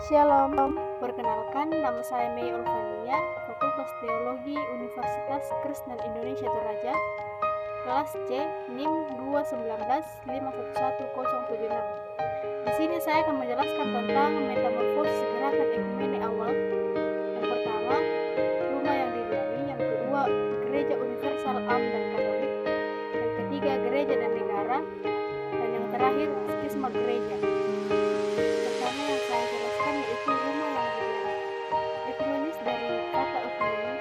Shalom, perkenalkan nama saya Mei Olvania, Fakultas Teologi Universitas Kristen Indonesia Toraja, kelas C, NIM 219511076. Di sini saya akan menjelaskan tentang metamorfosis gerakan ekumene awal. Yang pertama, rumah yang didiami, yang kedua, gereja universal am dan katolik, yang ketiga, gereja dan negara, dan yang terakhir, skisma gereja. Pertama yang saya jelaskan yaitu rumah yang didiami. Ekumenis dari kata ekumenis,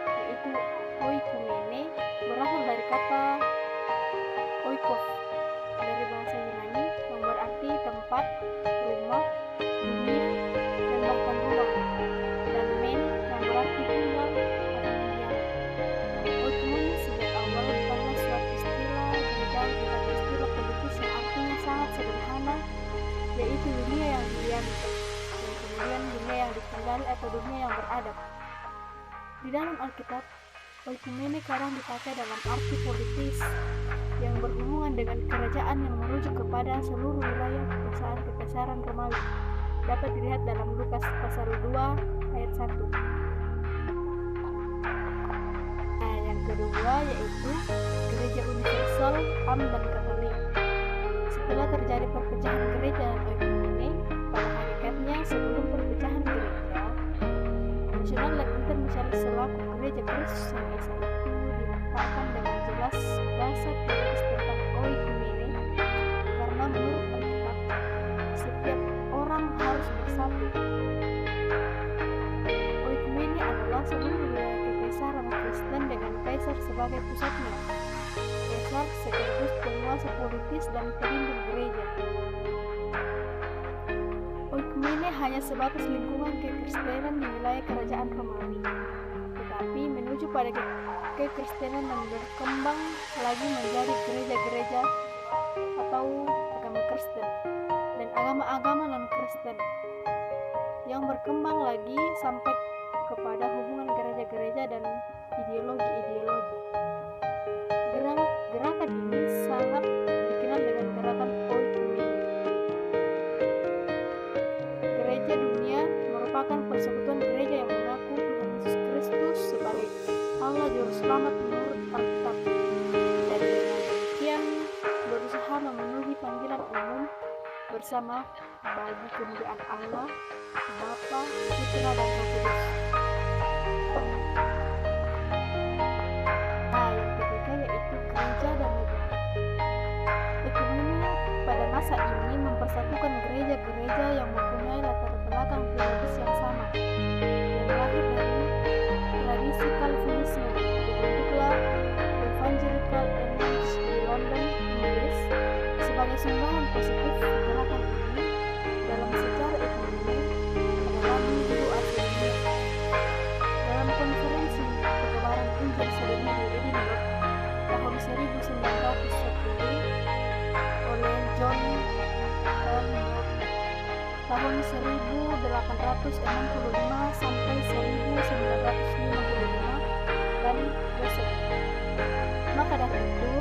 yaitu oikumene, berasal dari kata oikos dari bahasa Yunani yang berarti tempat, rumah, dunia, dan bahkan ruang, dan men yang berarti tinggal atau mendiam. Oikumenes sejak awal bukanlah suatu istilah gereja, tetapi istilah politis yang artinya sangat sederhana, yaitu dunia yang didiami, dan kemudian dunia yang ditinggali atau dunia yang beradab. Di dalam Alkitab, oikumene kadang dipakai dalam arti politis yang berhubungan dengan kerajaan yang merujuk kepada seluruh wilayah kekaisaran Romawi. Dapat dilihat dalam Lukas pasal 2 ayat 1. Nah, yang kedua yaitu gereja universal am dan katolik. Setelah terjadi perpecahan gereja dan oikumene, pada hakikatnya sebelum perpecahan gereja nasional dan internasional selaku gereja Kristus yang esa itu diletakkan dengan jelas dasar teologis tentang oikumene, karena menurut Alkitab setiap orang harus bersatu. Oikumene adalah seluruh wilayah kekaisaran Kristen dengan kaisar sebagai pusatnya. Kaisar sekaligus penguasa politis dan pelindung gereja. Oikumene hanya sebatas lingkungan kekristenan di wilayah kerajaan Romawi, tetapi menuju pada kekristenan dan berkembang lagi menjadi gereja-gereja atau agama Kristen dan agama-agama non-Kristen yang berkembang lagi sampai kepada hubungan gereja-gereja dan ideologi-ideologi. Gerakan ini sangat dikenal dengan gerakan oikumene. Gereja dunia merupakan persekutuan gereja yang mengaku Tuhan Yesus Kristus sebagai Allah Juru Selamat menurut Alkitab, dan dengan demikian berusaha memenuhi panggilan umum bersama bagi kemuliaan Allah, Bapa, Putra, dan Roh Kudus. Nah, yang ketiga yaitu gereja dan negara. Ekumene pada masa ini mempersatukan gereja-gereja yang mempunyai latar belakang teologis yang sama, yang lahir dari tradisi Calvinisme. Dibentuklah Evangelical Alliance di London, Inggris, sebagai sumbangan positif gerakan ini dalam sejarah ekumene adalah minggu dunia. Dalam konferensi pertebaran Injil sedunia di Edinburgh tahun 1910 oleh John Elmore, tahun 1865 sampai 1955, dan Joseph. Maka dari itu,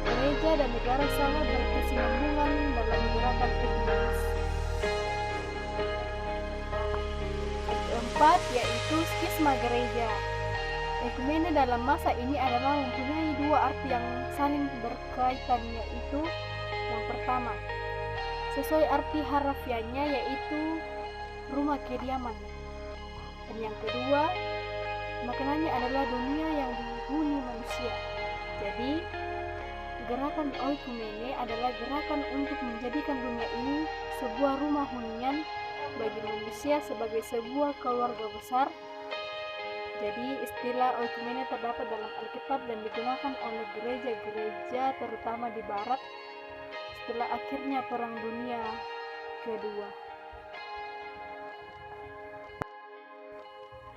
gereja dan negara sangat berkesinambungan dalam gerakan ekumenis. Keempat yaitu skisma gereja. Ekumene dalam masa ini adalah mempunyai dua arti yang saling berkaitan, yaitu yang pertama, sesuai arti harafiahnya yaitu rumah kediaman, dan yang kedua, maknanya adalah dunia yang dihuni manusia. Jadi, gerakan oikumene adalah gerakan untuk menjadikan dunia ini sebuah rumah hunian bagi manusia sebagai sebuah keluarga besar. Jadi istilah oikumene terdapat dalam Alkitab dan digunakan oleh gereja-gereja terutama di Barat setelah akhirnya Perang Dunia Kedua.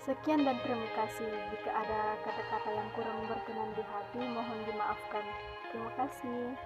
Sekian dan terima kasih. Jika ada kata-kata yang kurang berkenan di hati, mohon dimaafkan. Terima kasih.